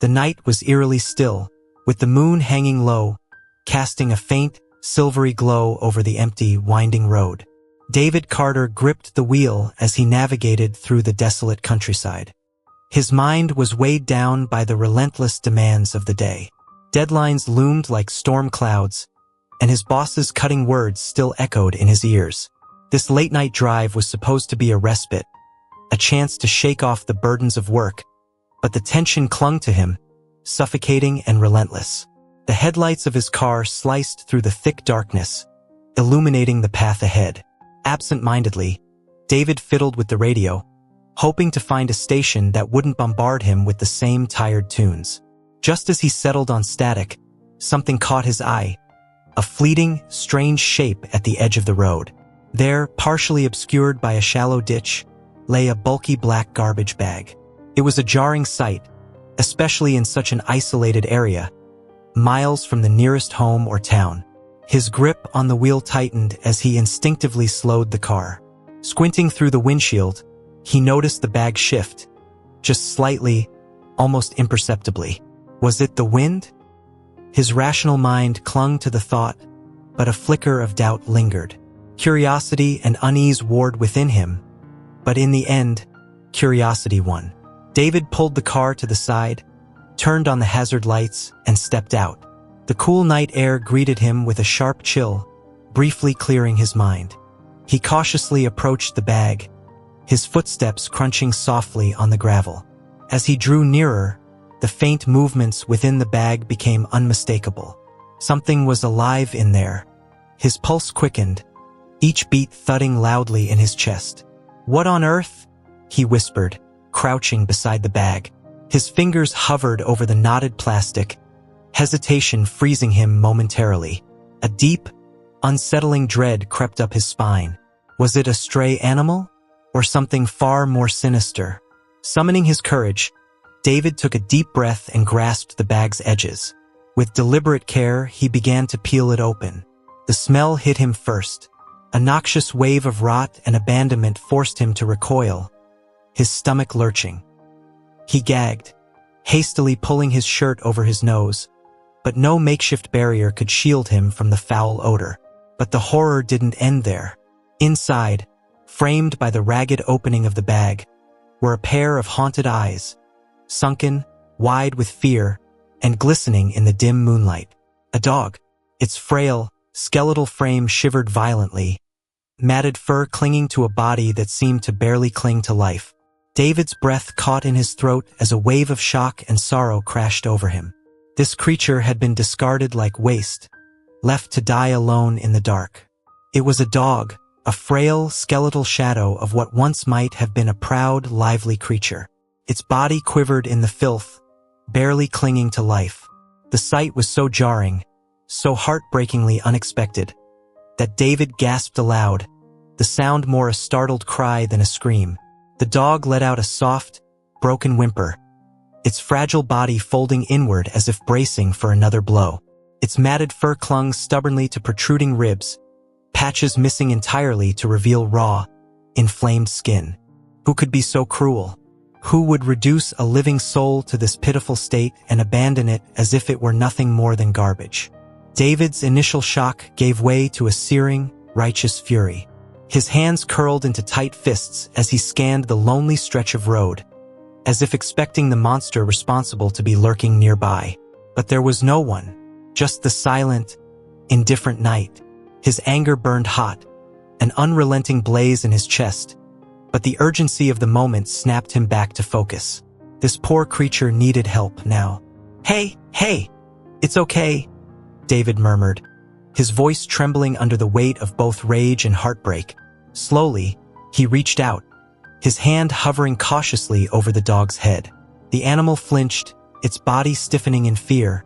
The night was eerily still, with the moon hanging low, casting a faint, silvery glow over the empty, winding road. David Carter gripped the wheel as he navigated through the desolate countryside. His mind was weighed down by the relentless demands of the day. Deadlines loomed like storm clouds, and his boss's cutting words still echoed in his ears. This late-night drive was supposed to be a respite, a chance to shake off the burdens of work, but the tension clung to him, suffocating and relentless. The headlights of his car sliced through the thick darkness, illuminating the path ahead. Absent-mindedly, David fiddled with the radio, hoping to find a station that wouldn't bombard him with the same tired tunes. Just as he settled on static, something caught his eye, a fleeting, strange shape at the edge of the road. There, partially obscured by a shallow ditch, lay a bulky black garbage bag. It was a jarring sight, especially in such an isolated area, miles from the nearest home or town. His grip on the wheel tightened as he instinctively slowed the car. Squinting through the windshield, he noticed the bag shift, just slightly, almost imperceptibly. Was it the wind? His rational mind clung to the thought, but a flicker of doubt lingered. Curiosity and unease warred within him, but in the end, curiosity won. David pulled the car to the side, turned on the hazard lights, and stepped out. The cool night air greeted him with a sharp chill, briefly clearing his mind. He cautiously approached the bag, his footsteps crunching softly on the gravel. As he drew nearer, the faint movements within the bag became unmistakable. Something was alive in there. His pulse quickened, each beat thudding loudly in his chest. "What on earth?" he whispered, crouching beside the bag. His fingers hovered over the knotted plastic, hesitation freezing him momentarily. A deep, unsettling dread crept up his spine. Was it a stray animal, or something far more sinister? Summoning his courage, David took a deep breath and grasped the bag's edges. With deliberate care, he began to peel it open. The smell hit him first. A noxious wave of rot and abandonment forced him to recoil, his stomach lurching. He gagged, hastily pulling his shirt over his nose, but no makeshift barrier could shield him from the foul odor. But the horror didn't end there. Inside, framed by the ragged opening of the bag, were a pair of haunted eyes, sunken, wide with fear, and glistening in the dim moonlight. A dog. Its frail, skeletal frame shivered violently, matted fur clinging to a body that seemed to barely cling to life. David's breath caught in his throat as a wave of shock and sorrow crashed over him. This creature had been discarded like waste, left to die alone in the dark. It was a dog, a frail, skeletal shadow of what once might have been a proud, lively creature. Its body quivered in the filth, barely clinging to life. The sight was so jarring, so heartbreakingly unexpected, that David gasped aloud, the sound more a startled cry than a scream. The dog let out a soft, broken whimper, its fragile body folding inward as if bracing for another blow. Its matted fur clung stubbornly to protruding ribs, patches missing entirely to reveal raw, inflamed skin. Who could be so cruel? Who would reduce a living soul to this pitiful state and abandon it as if it were nothing more than garbage? David's initial shock gave way to a searing, righteous fury. His hands curled into tight fists as he scanned the lonely stretch of road, as if expecting the monster responsible to be lurking nearby. But there was no one, just the silent, indifferent night. His anger burned hot, an unrelenting blaze in his chest, but the urgency of the moment snapped him back to focus. This poor creature needed help now. Hey, it's okay," David murmured, his voice trembling under the weight of both rage and heartbreak. Slowly, he reached out, his hand hovering cautiously over the dog's head. The animal flinched, its body stiffening in fear,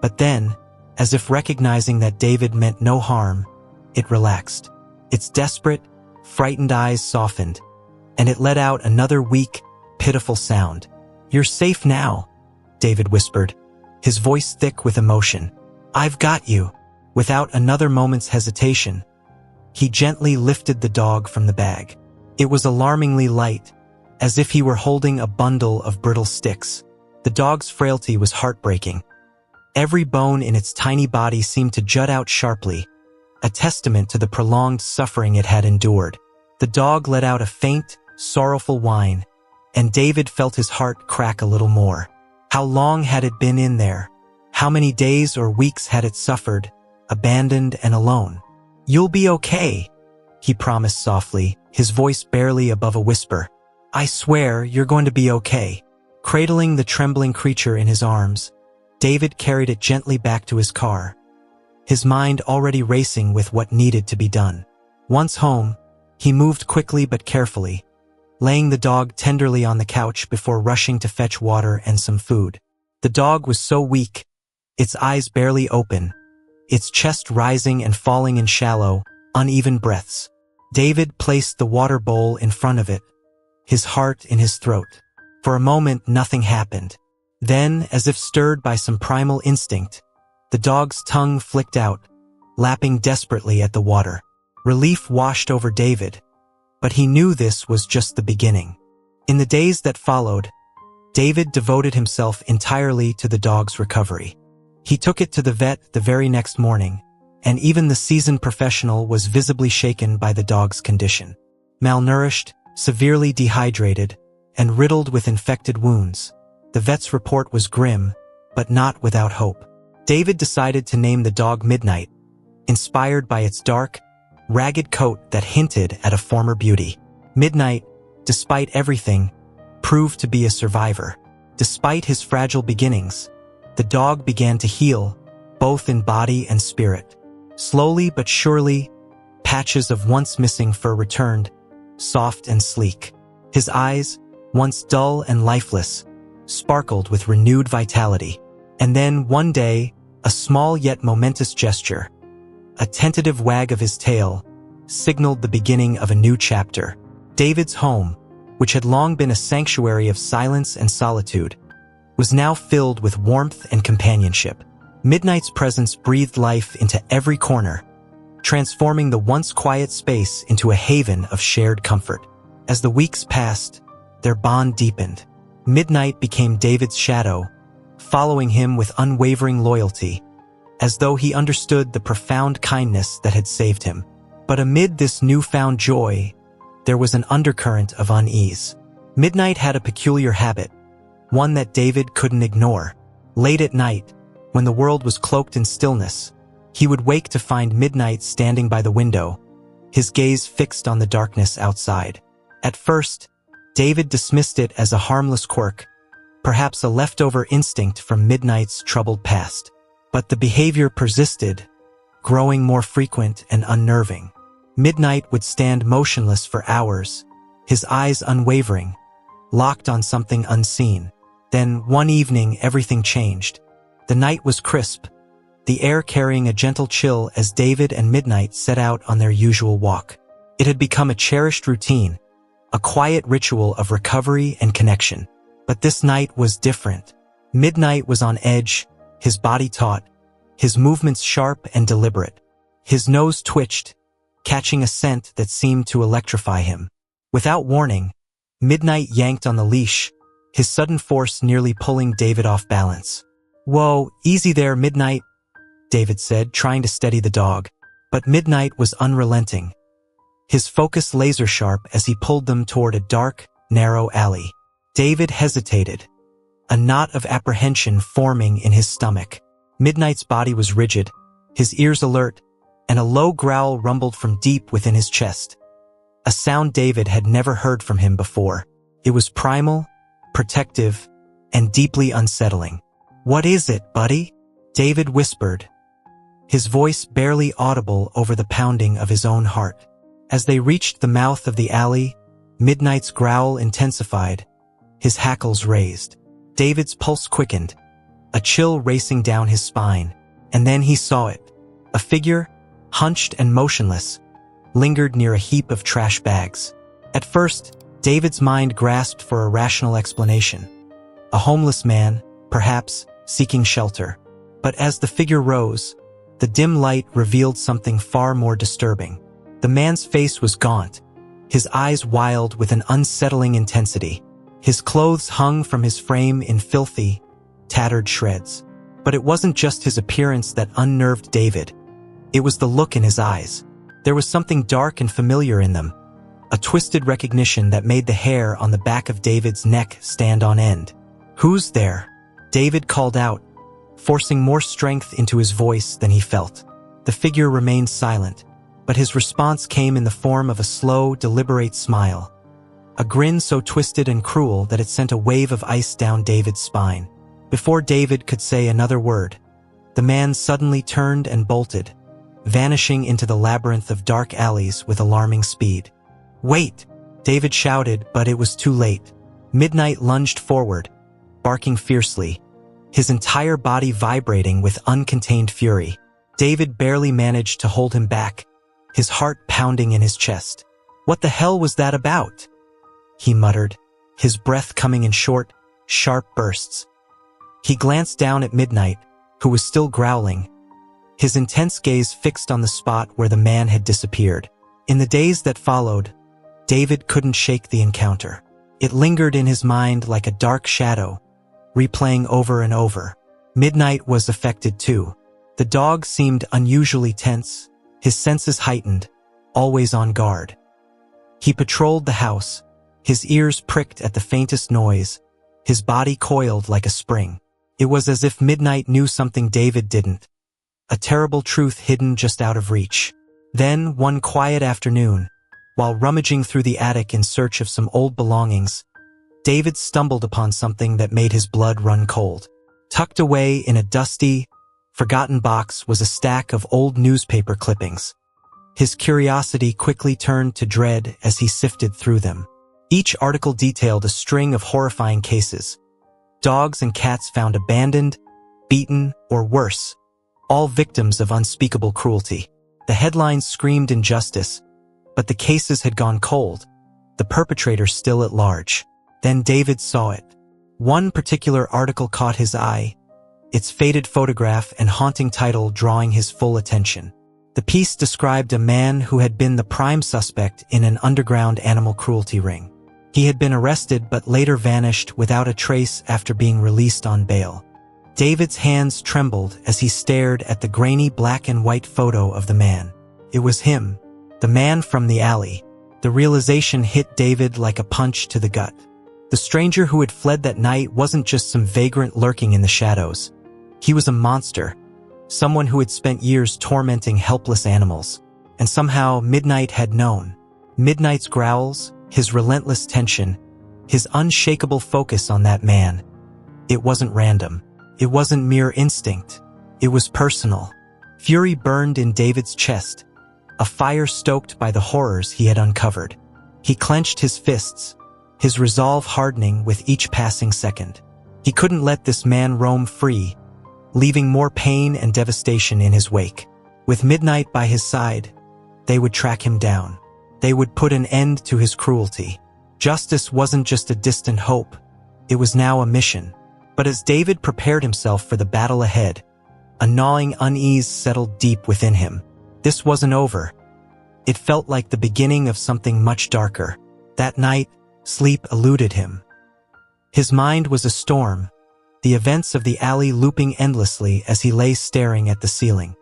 but then, as if recognizing that David meant no harm, it relaxed. Its desperate, frightened eyes softened, and it let out another weak, pitiful sound. "You're safe now," David whispered, his voice thick with emotion. "I've got you." Without another moment's hesitation, he gently lifted the dog from the bag. It was alarmingly light, as if he were holding a bundle of brittle sticks. The dog's frailty was heartbreaking. Every bone in its tiny body seemed to jut out sharply, a testament to the prolonged suffering it had endured. The dog let out a faint, sorrowful whine, and David felt his heart crack a little more. How long had it been in there? How many days or weeks had it suffered, abandoned and alone? "You'll be okay," he promised softly, his voice barely above a whisper. "I swear you're going to be okay." Cradling the trembling creature in his arms, David carried it gently back to his car, his mind already racing with what needed to be done. Once home, he moved quickly but carefully, laying the dog tenderly on the couch before rushing to fetch water and some food. The dog was so weak, its eyes barely open, its chest rising and falling in shallow, uneven breaths. David placed the water bowl in front of it, his heart in his throat. For a moment, nothing happened. Then, as if stirred by some primal instinct, the dog's tongue flicked out, lapping desperately at the water. Relief washed over David, but he knew this was just the beginning. In the days that followed, David devoted himself entirely to the dog's recovery. He took it to the vet the very next morning, and even the seasoned professional was visibly shaken by the dog's condition. Malnourished, severely dehydrated, and riddled with infected wounds, the vet's report was grim, but not without hope. David decided to name the dog Midnight, inspired by its dark, ragged coat that hinted at a former beauty. Midnight, despite everything, proved to be a survivor. Despite his fragile beginnings, the dog began to heal, both in body and spirit. Slowly but surely, patches of once missing fur returned, soft and sleek. His eyes, once dull and lifeless, sparkled with renewed vitality. And then, one day, a small yet momentous gesture, a tentative wag of his tail, signaled the beginning of a new chapter. David's home, which had long been a sanctuary of silence and solitude, was now filled with warmth and companionship. Midnight's presence breathed life into every corner, transforming the once quiet space into a haven of shared comfort. As the weeks passed, their bond deepened. Midnight became David's shadow, following him with unwavering loyalty, as though he understood the profound kindness that had saved him. But amid this newfound joy, there was an undercurrent of unease. Midnight had a peculiar habit, one that David couldn't ignore. Late at night, when the world was cloaked in stillness, he would wake to find Midnight standing by the window, his gaze fixed on the darkness outside. At first, David dismissed it as a harmless quirk, perhaps a leftover instinct from Midnight's troubled past. But the behavior persisted, growing more frequent and unnerving. Midnight would stand motionless for hours, his eyes unwavering, locked on something unseen. Then, one evening, everything changed. The night was crisp, the air carrying a gentle chill as David and Midnight set out on their usual walk. It had become a cherished routine, a quiet ritual of recovery and connection. But this night was different. Midnight was on edge, his body taut, his movements sharp and deliberate. His nose twitched, catching a scent that seemed to electrify him. Without warning, Midnight yanked on the leash, his sudden force nearly pulling David off balance. "Whoa, easy there, Midnight," David said, trying to steady the dog. But Midnight was unrelenting, his focus laser-sharp as he pulled them toward a dark, narrow alley. David hesitated, a knot of apprehension forming in his stomach. Midnight's body was rigid, his ears alert, and a low growl rumbled from deep within his chest. A sound David had never heard from him before. It was primal, protective, and deeply unsettling. "What is it, buddy?" David whispered, his voice barely audible over the pounding of his own heart. As they reached the mouth of the alley, Midnight's growl intensified, his hackles raised. David's pulse quickened, a chill racing down his spine. And then he saw it. A figure, hunched and motionless, lingered near a heap of trash bags. At first, David's mind grasped for a rational explanation. A homeless man, perhaps, seeking shelter. But as the figure rose, the dim light revealed something far more disturbing. The man's face was gaunt, his eyes wild with an unsettling intensity. His clothes hung from his frame in filthy, tattered shreds. But it wasn't just his appearance that unnerved David. It was the look in his eyes. There was something dark and familiar in them, a twisted recognition that made the hair on the back of David's neck stand on end. "Who's there?" David called out, forcing more strength into his voice than he felt. The figure remained silent, but his response came in the form of a slow, deliberate smile. A grin so twisted and cruel that it sent a wave of ice down David's spine. Before David could say another word, the man suddenly turned and bolted, vanishing into the labyrinth of dark alleys with alarming speed. "Wait!" David shouted, but it was too late. Midnight lunged forward, barking fiercely, his entire body vibrating with uncontained fury. David barely managed to hold him back, his heart pounding in his chest. "What the hell was that about?" he muttered, his breath coming in short, sharp bursts. He glanced down at Midnight, who was still growling, his intense gaze fixed on the spot where the man had disappeared. In the days that followed, David couldn't shake the encounter. It lingered in his mind like a dark shadow, replaying over and over. Midnight was affected too. The dog seemed unusually tense, his senses heightened, always on guard. He patrolled the house, his ears pricked at the faintest noise, his body coiled like a spring. It was as if Midnight knew something David didn't, a terrible truth hidden just out of reach. Then, one quiet afternoon, while rummaging through the attic in search of some old belongings, David stumbled upon something that made his blood run cold. Tucked away in a dusty, forgotten box was a stack of old newspaper clippings. His curiosity quickly turned to dread as he sifted through them. Each article detailed a string of horrifying cases. Dogs and cats found abandoned, beaten, or worse, all victims of unspeakable cruelty. The headlines screamed injustice, but the cases had gone cold, the perpetrator still at large. Then David saw it. One particular article caught his eye, its faded photograph and haunting title drawing his full attention. The piece described a man who had been the prime suspect in an underground animal cruelty ring. He had been arrested but later vanished without a trace after being released on bail. David's hands trembled as he stared at the grainy black and white photo of the man. It was him, the man from the alley. The realization hit David like a punch to the gut. The stranger who had fled that night wasn't just some vagrant lurking in the shadows. He was a monster, someone who had spent years tormenting helpless animals. And somehow Midnight had known. Midnight's growls, his relentless tension, his unshakable focus on that man. It wasn't random. It wasn't mere instinct. It was personal. Fury burned in David's chest, a fire stoked by the horrors he had uncovered. He clenched his fists, his resolve hardening with each passing second. He couldn't let this man roam free, leaving more pain and devastation in his wake. With Midnight by his side, they would track him down. They would put an end to his cruelty. Justice wasn't just a distant hope. It was now a mission. But as David prepared himself for the battle ahead, a gnawing unease settled deep within him. This wasn't over. It felt like the beginning of something much darker. That night, sleep eluded him. His mind was a storm, the events of the alley looping endlessly as he lay staring at the ceiling.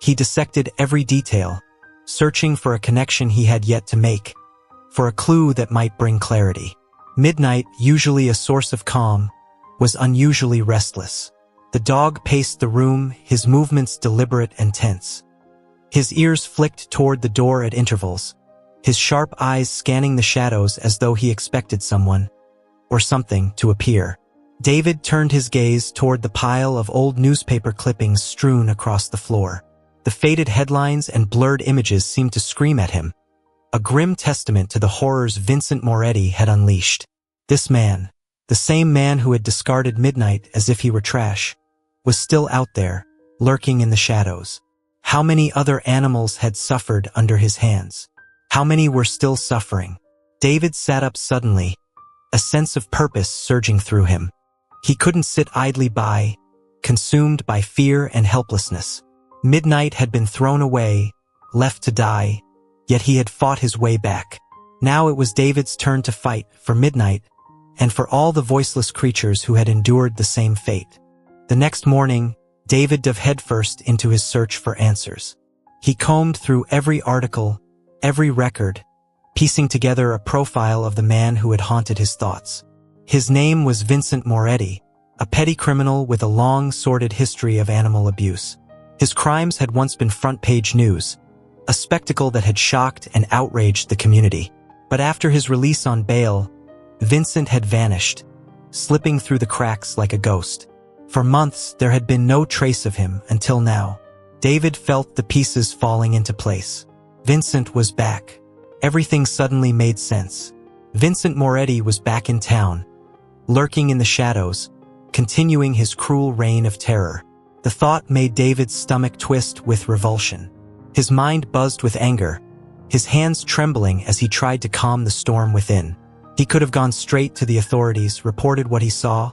He dissected every detail, searching for a connection he had yet to make, for a clue that might bring clarity. Midnight, usually a source of calm, was unusually restless. The dog paced the room, his movements deliberate and tense. His ears flicked toward the door at intervals, his sharp eyes scanning the shadows as though he expected someone, or something, to appear. David turned his gaze toward the pile of old newspaper clippings strewn across the floor. The faded headlines and blurred images seemed to scream at him, a grim testament to the horrors Vincent Moretti had unleashed. This man, the same man who had discarded Midnight as if he were trash, was still out there, lurking in the shadows. How many other animals had suffered under his hands? How many were still suffering? David sat up suddenly, a sense of purpose surging through him. He couldn't sit idly by, consumed by fear and helplessness. Midnight had been thrown away, left to die, yet he had fought his way back. Now it was David's turn to fight for Midnight, and for all the voiceless creatures who had endured the same fate. The next morning, David dove headfirst into his search for answers. He combed through every article, every record, piecing together a profile of the man who had haunted his thoughts. His name was Vincent Moretti, a petty criminal with a long, sordid history of animal abuse. His crimes had once been front-page news, a spectacle that had shocked and outraged the community. But after his release on bail, Vincent had vanished, slipping through the cracks like a ghost. For months, there had been no trace of him until now. David felt the pieces falling into place. Vincent was back. Everything suddenly made sense. Vincent Moretti was back in town, lurking in the shadows, continuing his cruel reign of terror. The thought made David's stomach twist with revulsion. His mind buzzed with anger, his hands trembling as he tried to calm the storm within. He could have gone straight to the authorities, reported what he saw,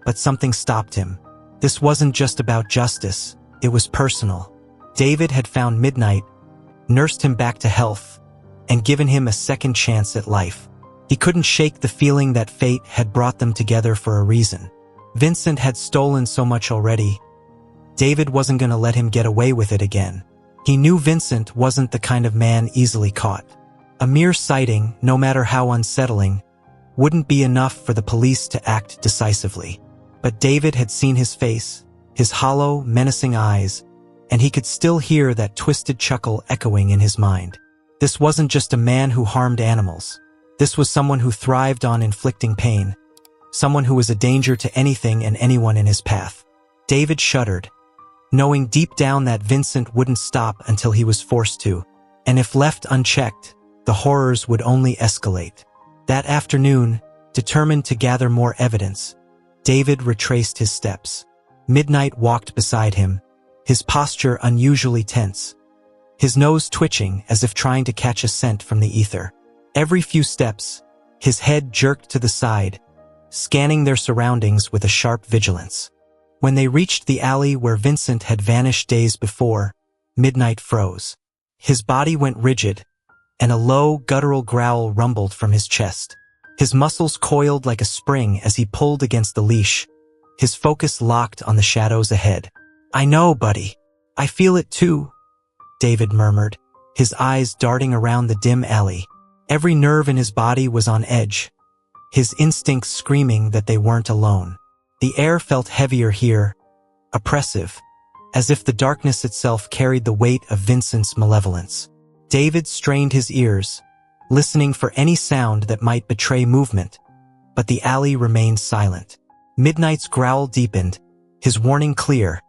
but something stopped him. This wasn't just about justice, it was personal. David had found Midnight, nursed him back to health, and given him a second chance at life. He couldn't shake the feeling that fate had brought them together for a reason. Vincent had stolen so much already. David wasn't going to let him get away with it again. He knew Vincent wasn't the kind of man easily caught. A mere sighting, no matter how unsettling, wouldn't be enough for the police to act decisively. But David had seen his face, his hollow, menacing eyes, and he could still hear that twisted chuckle echoing in his mind. This wasn't just a man who harmed animals. This was someone who thrived on inflicting pain, someone who was a danger to anything and anyone in his path. David shuddered, knowing deep down that Vincent wouldn't stop until he was forced to, and if left unchecked, the horrors would only escalate. That afternoon, determined to gather more evidence, David retraced his steps. Midnight walked beside him, his posture unusually tense, his nose twitching as if trying to catch a scent from the ether. Every few steps, his head jerked to the side, scanning their surroundings with a sharp vigilance. When they reached the alley where Vincent had vanished days before, Midnight froze. His body went rigid, and a low, guttural growl rumbled from his chest. His muscles coiled like a spring as he pulled against the leash, his focus locked on the shadows ahead. "I know, buddy. I feel it too," David murmured, his eyes darting around the dim alley. Every nerve in his body was on edge, his instincts screaming that they weren't alone. The air felt heavier here, oppressive, as if the darkness itself carried the weight of Vincent's malevolence. David strained his ears, listening for any sound that might betray movement, but the alley remained silent. Midnight's growl deepened, his warning clear.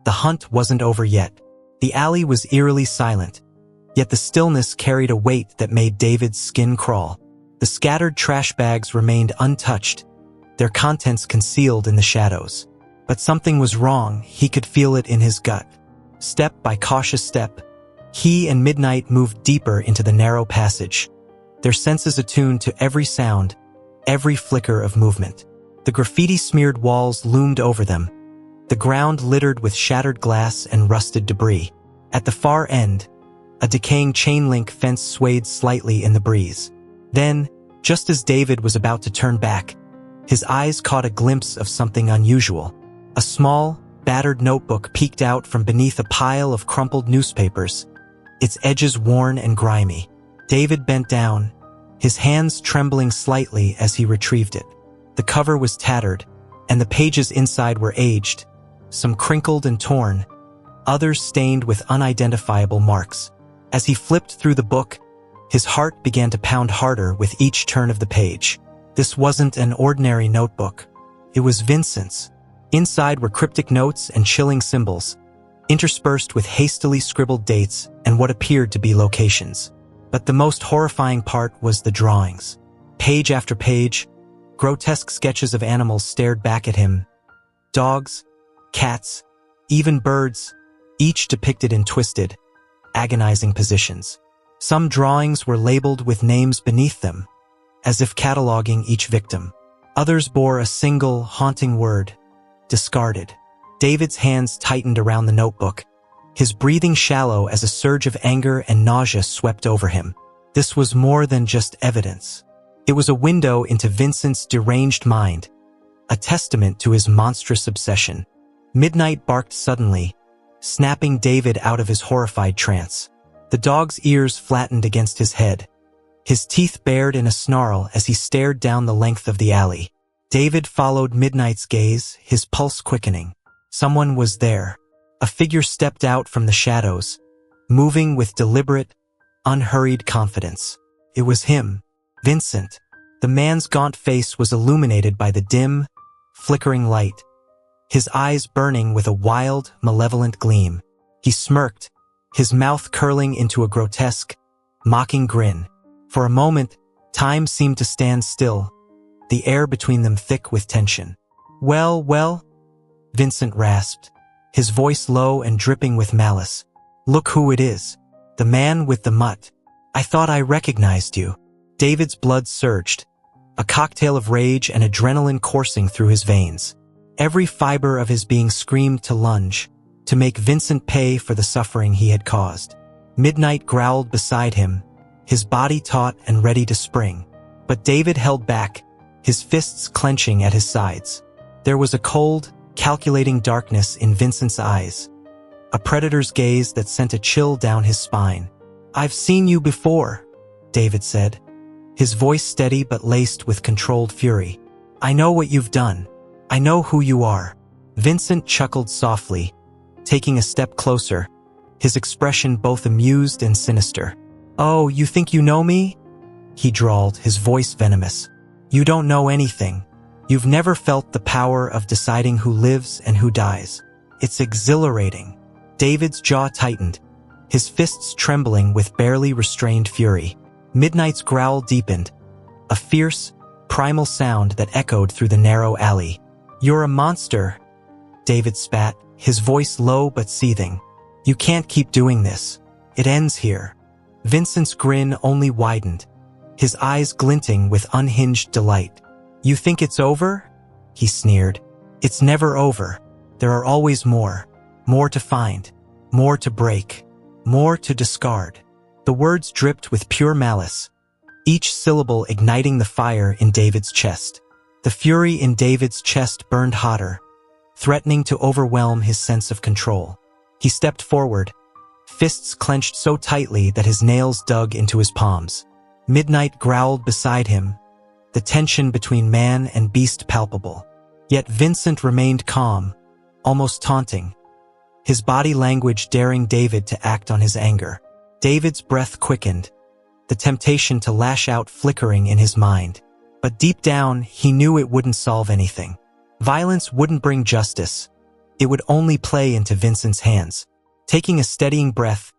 The hunt wasn't over yet. The alley was eerily silent, yet the stillness carried a weight that made David's skin crawl. The scattered trash bags remained untouched, their contents concealed in the shadows. But something was wrong, he could feel it in his gut. Step by cautious step, he and Midnight moved deeper into the narrow passage, their senses attuned to every sound, every flicker of movement. The graffiti-smeared walls loomed over them, the ground littered with shattered glass and rusted debris. At the far end, a decaying chain-link fence swayed slightly in the breeze. Then, just as David was about to turn back, his eyes caught a glimpse of something unusual. A small, battered notebook peeked out from beneath a pile of crumpled newspapers, its edges worn and grimy. David bent down, his hands trembling slightly as he retrieved it. The cover was tattered, and the pages inside were aged, some crinkled and torn, others stained with unidentifiable marks. As he flipped through the book, his heart began to pound harder with each turn of the page. This wasn't an ordinary notebook. It was Vincent's. Inside were cryptic notes and chilling symbols, interspersed with hastily scribbled dates and what appeared to be locations. But the most horrifying part was the drawings. Page after page, grotesque sketches of animals stared back at him. Dogs, cats, even birds, each depicted in twisted, agonizing positions. Some drawings were labeled with names beneath them, as if cataloging each victim. Others bore a single, haunting word: discarded. David's hands tightened around the notebook, his breathing shallow as a surge of anger and nausea swept over him. This was more than just evidence. It was a window into Vincent's deranged mind, a testament to his monstrous obsession. Midnight barked suddenly, snapping David out of his horrified trance. The dog's ears flattened against his head, his teeth bared in a snarl as he stared down the length of the alley. David followed Midnight's gaze, his pulse quickening. Someone was there. A figure stepped out from the shadows, moving with deliberate, unhurried confidence. It was him, Vincent. The man's gaunt face was illuminated by the dim, flickering light, his eyes burning with a wild, malevolent gleam. He smirked, his mouth curling into a grotesque, mocking grin. For a moment, time seemed to stand still, the air between them thick with tension. Well, Vincent rasped, his voice low and dripping with malice. Look who it is. The man with the mutt. I thought I recognized you. David's blood surged, a cocktail of rage and adrenaline coursing through his veins. Every fiber of his being screamed to lunge, to make Vincent pay for the suffering he had caused. Midnight growled beside him, his body taut and ready to spring. But David held back, his fists clenching at his sides. There was a cold, calculating darkness in Vincent's eyes, a predator's gaze that sent a chill down his spine. I've seen you before, David said, his voice steady but laced with controlled fury. I know what you've done. I know who you are. Vincent chuckled softly, taking a step closer, his expression both amused and sinister. Oh, you think you know me? He drawled, his voice venomous. You don't know anything. You've never felt the power of deciding who lives and who dies. It's exhilarating. David's jaw tightened, his fists trembling with barely restrained fury. Midnight's growl deepened, a fierce, primal sound that echoed through the narrow alley. You're a monster, David spat, his voice low but seething. You can't keep doing this. It ends here. Vincent's grin only widened, his eyes glinting with unhinged delight. You think it's over? He sneered. It's never over. There are always more. More to find. More to break. More to discard. The words dripped with pure malice, each syllable igniting the fire in David's chest. The fury in David's chest burned hotter, threatening to overwhelm his sense of control. He stepped forward, fists clenched so tightly that his nails dug into his palms. Midnight growled beside him, the tension between man and beast palpable. Yet Vincent remained calm, almost taunting, his body language daring David to act on his anger. David's breath quickened, the temptation to lash out flickering in his mind. But deep down, he knew it wouldn't solve anything. Violence wouldn't bring justice. It would only play into Vincent's hands. Taking a steadying breath,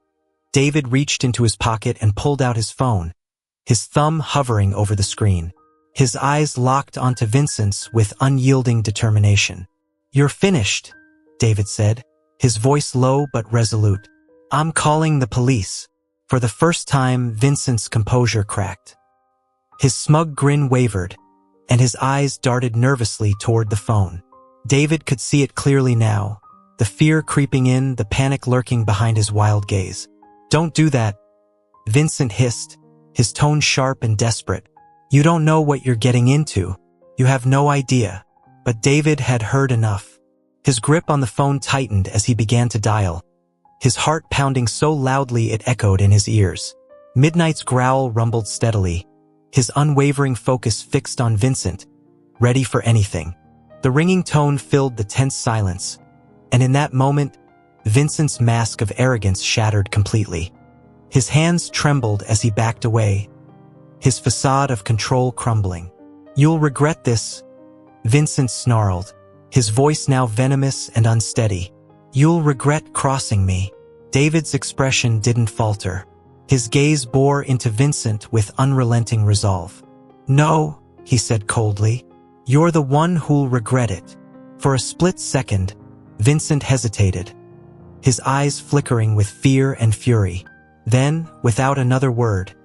David reached into his pocket and pulled out his phone, his thumb hovering over the screen. His eyes locked onto Vincent's with unyielding determination. You're finished, David said, his voice low but resolute. I'm calling the police. For the first time, Vincent's composure cracked. His smug grin wavered, and his eyes darted nervously toward the phone. David could see it clearly now, the fear creeping in, the panic lurking behind his wild gaze. Don't do that, Vincent hissed, his tone sharp and desperate. You don't know what you're getting into. You have no idea. But David had heard enough. His grip on the phone tightened as he began to dial, his heart pounding so loudly it echoed in his ears. Midnight's growl rumbled steadily, his unwavering focus fixed on Vincent, ready for anything. The ringing tone filled the tense silence, and in that moment, Vincent's mask of arrogance shattered completely. His hands trembled as he backed away, his facade of control crumbling. You'll regret this, Vincent snarled, his voice now venomous and unsteady. You'll regret crossing me. David's expression didn't falter. His gaze bore into Vincent with unrelenting resolve. No, he said coldly. You're the one who'll regret it. For a split second, Vincent hesitated, his eyes flickering with fear and fury. Then, without another word,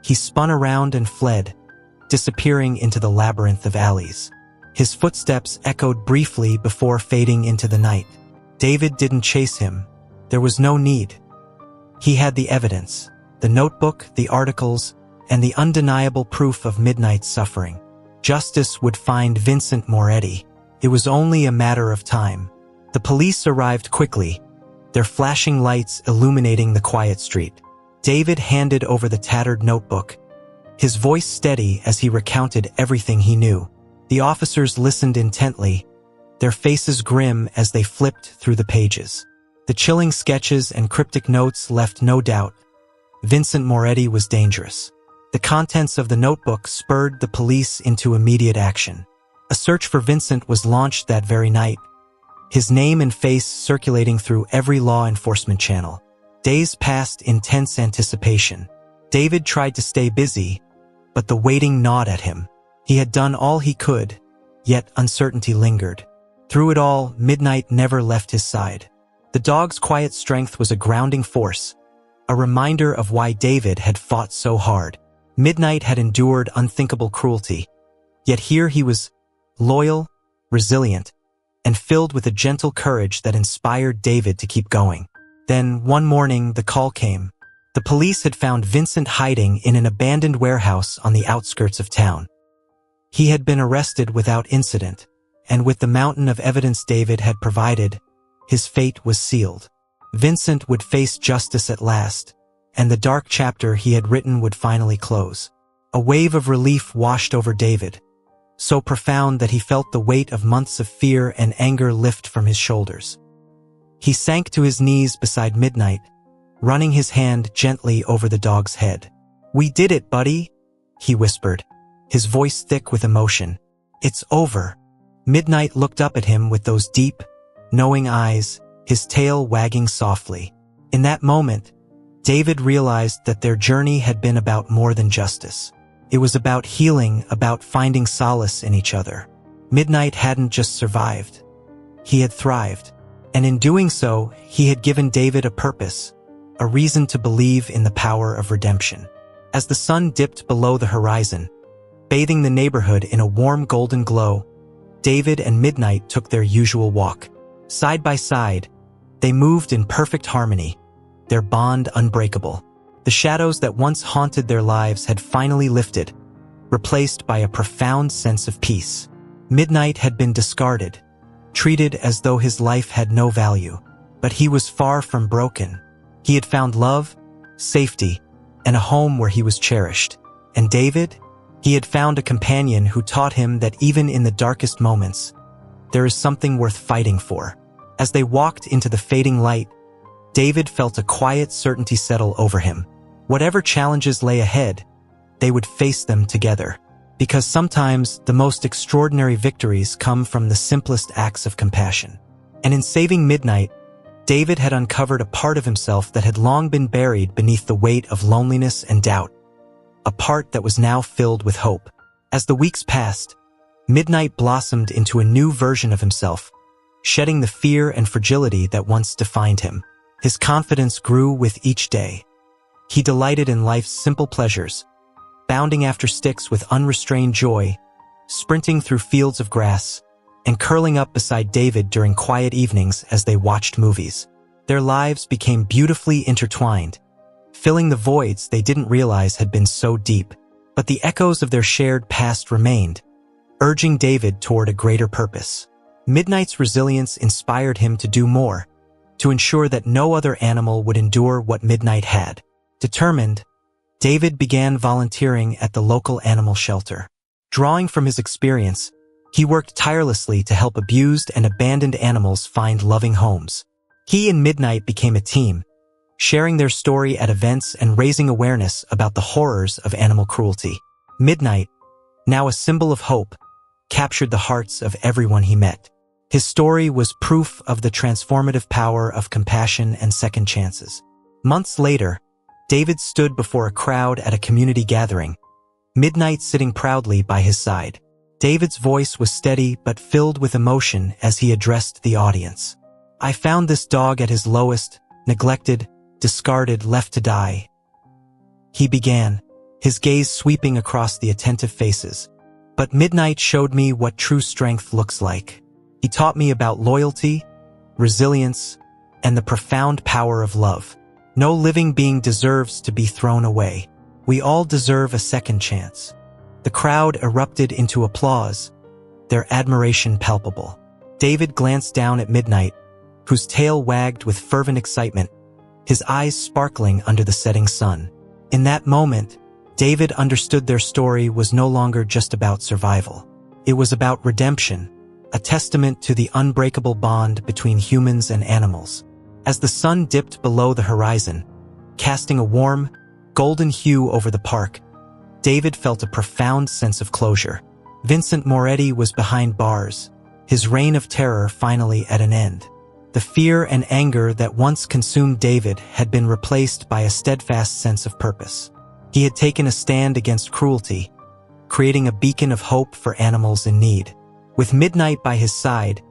he spun around and fled, disappearing into the labyrinth of alleys. His footsteps echoed briefly before fading into the night. David didn't chase him. There was no need. He had the evidence, the notebook, the articles, and the undeniable proof of Midnight's suffering. Justice would find Vincent Moretti. It was only a matter of time. The police arrived quickly, their flashing lights illuminating the quiet street. David handed over the tattered notebook, his voice steady as he recounted everything he knew. The officers listened intently, their faces grim as they flipped through the pages. The chilling sketches and cryptic notes left no doubt. Vincent Moretti was dangerous. The contents of the notebook spurred the police into immediate action. A search for Vincent was launched that very night, his name and face circulating through every law enforcement channel. Days passed in tense anticipation. David tried to stay busy, but the waiting gnawed at him. He had done all he could, yet uncertainty lingered. Through it all, Midnight never left his side. The dog's quiet strength was a grounding force, a reminder of why David had fought so hard. Midnight had endured unthinkable cruelty, yet here he was, loyal, resilient, and filled with a gentle courage that inspired David to keep going. Then, one morning, the call came. The police had found Vincent hiding in an abandoned warehouse on the outskirts of town. He had been arrested without incident, and with the mountain of evidence David had provided, his fate was sealed. Vincent would face justice at last, and the dark chapter he had written would finally close. A wave of relief washed over David, so profound that he felt the weight of months of fear and anger lift from his shoulders. He sank to his knees beside Midnight, running his hand gently over the dog's head. "We did it, buddy," he whispered, his voice thick with emotion. "It's over." Midnight looked up at him with those deep, knowing eyes, his tail wagging softly. In that moment, David realized that their journey had been about more than justice. It was about healing, about finding solace in each other. Midnight hadn't just survived. He had thrived. And in doing so, he had given David a purpose, a reason to believe in the power of redemption. As the sun dipped below the horizon, bathing the neighborhood in a warm golden glow, David and Midnight took their usual walk. Side by side, they moved in perfect harmony, their bond unbreakable. The shadows that once haunted their lives had finally lifted, replaced by a profound sense of peace. Midnight had been discarded, treated as though his life had no value. But he was far from broken. He had found love, safety, and a home where he was cherished. And David? He had found a companion who taught him that even in the darkest moments, there is something worth fighting for. As they walked into the fading light, David felt a quiet certainty settle over him. Whatever challenges lay ahead, they would face them together. Because sometimes the most extraordinary victories come from the simplest acts of compassion. And in saving Midnight, David had uncovered a part of himself that had long been buried beneath the weight of loneliness and doubt, a part that was now filled with hope. As the weeks passed, Midnight blossomed into a new version of himself, shedding the fear and fragility that once defined him. His confidence grew with each day. He delighted in life's simple pleasures, bounding after sticks with unrestrained joy, sprinting through fields of grass, and curling up beside David during quiet evenings as they watched movies. Their lives became beautifully intertwined, filling the voids they didn't realize had been so deep. But the echoes of their shared past remained, urging David toward a greater purpose. Midnight's resilience inspired him to do more, to ensure that no other animal would endure what Midnight had. Determined, David began volunteering at the local animal shelter. Drawing from his experience, he worked tirelessly to help abused and abandoned animals find loving homes. He and Midnight became a team, sharing their story at events and raising awareness about the horrors of animal cruelty. Midnight, now a symbol of hope, captured the hearts of everyone he met. His story was proof of the transformative power of compassion and second chances. Months later, David stood before a crowd at a community gathering, Midnight sitting proudly by his side. David's voice was steady but filled with emotion as he addressed the audience. "I found this dog at his lowest, neglected, discarded, left to die," he began, his gaze sweeping across the attentive faces. "But Midnight showed me what true strength looks like. He taught me about loyalty, resilience, and the profound power of love. No living being deserves to be thrown away." We all deserve a second chance." The crowd erupted into applause, their admiration palpable. David glanced down at Midnight, whose tail wagged with fervent excitement, his eyes sparkling under the setting sun. In that moment, David understood their story was no longer just about survival. It was about redemption, a testament to the unbreakable bond between humans and animals. As the sun dipped below the horizon, casting a warm, golden hue over the park, David felt a profound sense of closure. Vincent Moretti was behind bars, his reign of terror finally at an end. The fear and anger that once consumed David had been replaced by a steadfast sense of purpose. He had taken a stand against cruelty, creating a beacon of hope for animals in need. With Midnight by his side,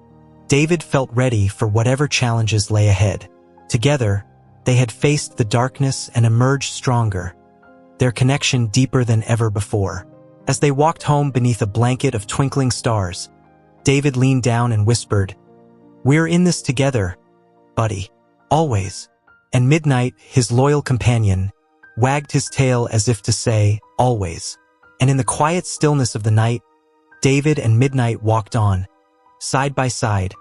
David felt ready for whatever challenges lay ahead. Together, they had faced the darkness and emerged stronger, their connection deeper than ever before. As they walked home beneath a blanket of twinkling stars, David leaned down and whispered, "We're in this together, buddy. Always." And Midnight, his loyal companion, wagged his tail as if to say, "Always." And in the quiet stillness of the night, David and Midnight walked on, side by side,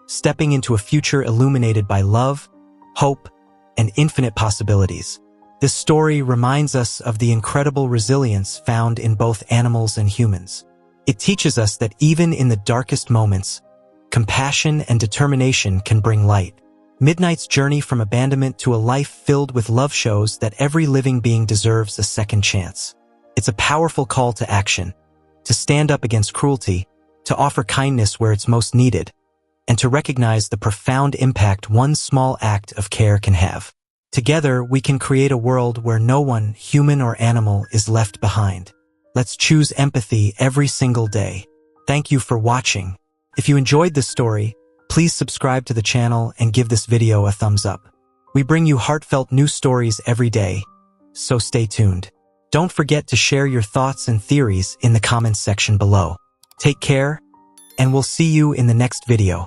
stepping into a future illuminated by love, hope, and infinite possibilities. This story reminds us of the incredible resilience found in both animals and humans. It teaches us that even in the darkest moments, compassion and determination can bring light. Midnight's journey from abandonment to a life filled with love shows that every living being deserves a second chance. It's a powerful call to action, to stand up against cruelty, to offer kindness where it's most needed, and to recognize the profound impact one small act of care can have. Together, we can create a world where no one, human or animal, is left behind. Let's choose empathy every single day. Thank you for watching. If you enjoyed this story, please subscribe to the channel and give this video a thumbs up. We bring you heartfelt new stories every day, so stay tuned. Don't forget to share your thoughts and theories in the comments section below. Take care, and we'll see you in the next video.